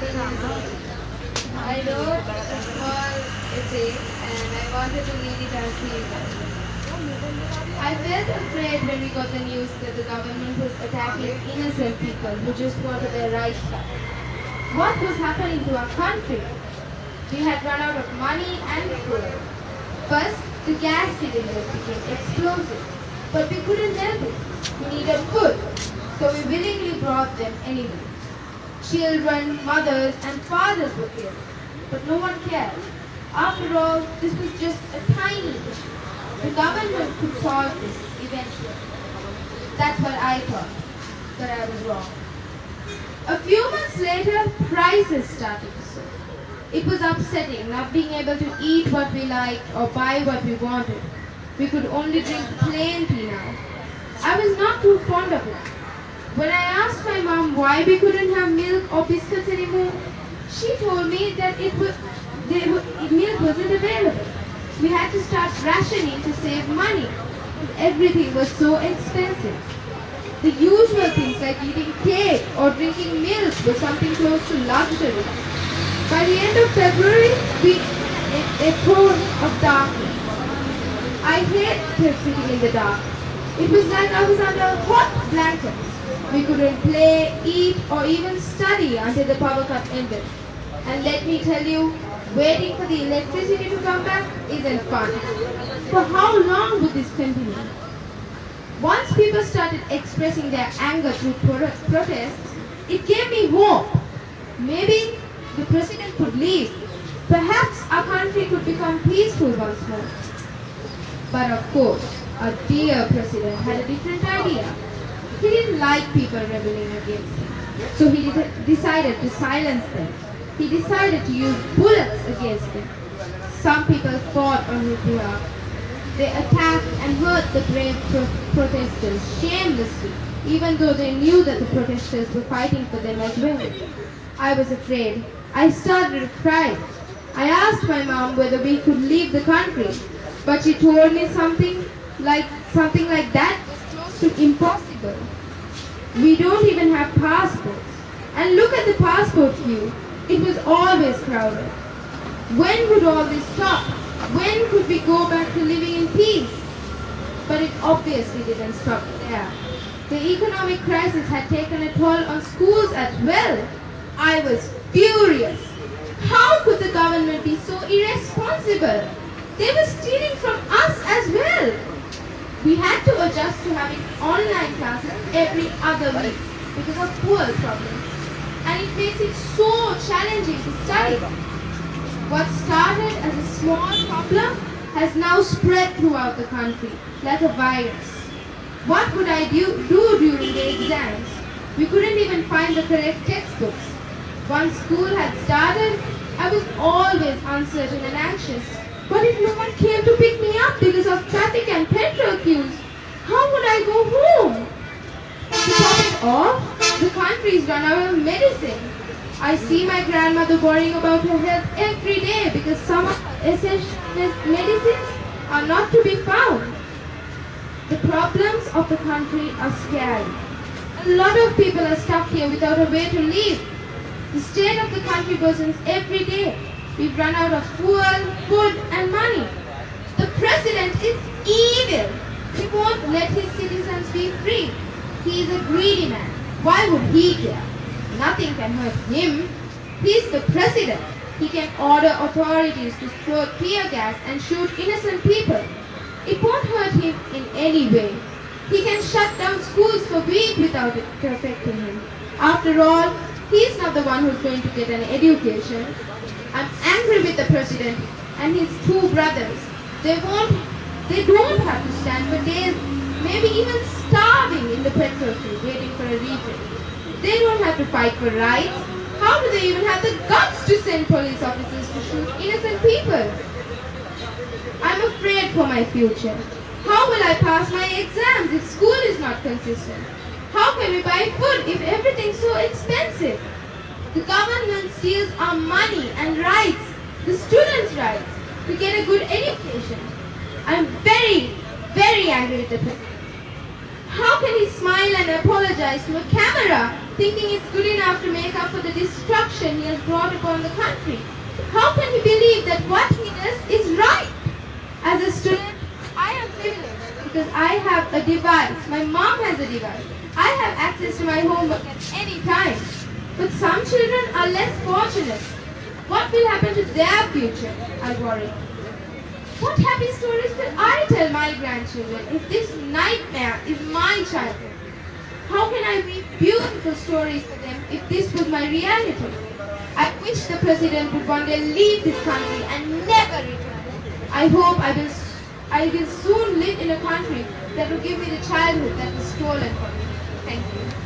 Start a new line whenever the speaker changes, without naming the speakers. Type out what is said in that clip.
I wrote a small essay and I wanted to read it as he. I felt afraid when we got the news that the government was attacking innocent people who just wanted their rights back. What was happening to our country? We had run out of money and food. First, the gas cylinders became explosive, but we couldn't help it. We needed food, so we willingly brought them anyway. Children, mothers, and fathers were killed, but no one cared. After all, this was just a tiny issue. The government could solve this eventually. That's what I thought, but I was wrong. A few months later, prices started to soar. It was upsetting not being able to eat what we liked or buy what we wanted. We could only drink plain tea now. I was not too fond of it. When I asked my mom why we couldn't have milk or biscuits anymore, she told me that milk wasn't available. We had to start rationing to save money. Everything was so expensive. The usual things like eating cake or drinking milk were something close to luxury. By the end of February, we a tone of darkness. I hated sitting in the dark. It was like I was under a hot blanket. We couldn't play, eat, or even study until the power cut ended. And let me tell you, waiting for the electricity to come back isn't fun. For how long would this continue? Once people started expressing their anger through protests, it gave me hope. Maybe the president could leave. Perhaps our country could become peaceful once more. But of course, our dear president had a different idea. He didn't like people rebelling against him. So he decided to silence them. He decided to use bullets against them. Some people fought on his behalf. They attacked and hurt the brave protesters shamelessly, even though they knew that the protesters were fighting for them as well. I was afraid. I started to cry. I asked my mom whether we could leave the country, but she told me something like that was close to impossible. We don't even have passports. And look at the passport queue. It was always crowded. When would all this stop? When could we go back to living in peace? But it obviously didn't stop there. The economic crisis had taken a toll on schools as well. I was furious. How could the government be so irresponsible? They were stealing from us as well. We had to adjust to having online classes every other week because of fuel problems. And it makes it so challenging to study. What started as a small problem has now spread throughout the country like a virus. What would I do during the exams? We couldn't even find the correct textbooks. Once school had started, I was always uncertain and anxious. But if no one came to pick me up because of traffic and petrol queues, how would I go home? To top it off, the country is run out of medicine. I see my grandmother worrying about her health every day because some essential medicines are not to be found. The problems of the country are scary. A lot of people are stuck here without a way to live. The state of the country worsens every day. We've run out of fuel, food, and money. The president is evil. He won't let his citizens be free. He is a greedy man. Why would he care? Nothing can hurt him. He's the president. He can order authorities to throw tear gas and shoot innocent people. It won't hurt him in any way. He can shut down schools for weeks without it affecting him. After all, he's not the one who's going to get an education. I'm angry with the president and his two brothers. They don't have to stand for days, maybe even starving in the petrol queue waiting for a refill. They don't have to fight for rights. How do they even have the guts to send police officers to shoot innocent people? I'm afraid for my future. How will I pass my exams if school is not consistent? How can we buy food if everything's so expensive? The government steals our money and rights, the students' rights, to get a good education. I'm very, very angry with the president. How can he smile and apologize to a camera, thinking it's good enough to make up for the destruction destruction he has brought upon the country. How can he believe that what he does is right? As a student, I am privileged because I have a device. My mom has a device. I have access to my homework at any time. But some children are less fortunate. What will happen to their future? I worry. What happy stories will I tell my grandchildren if this nightmare is my childhood? How can I weave beautiful stories for them if this was my reality? I wish the president would one day leave this country and never return. I hope I will soon live in a country that will give me the childhood that was stolen from me. Thank you.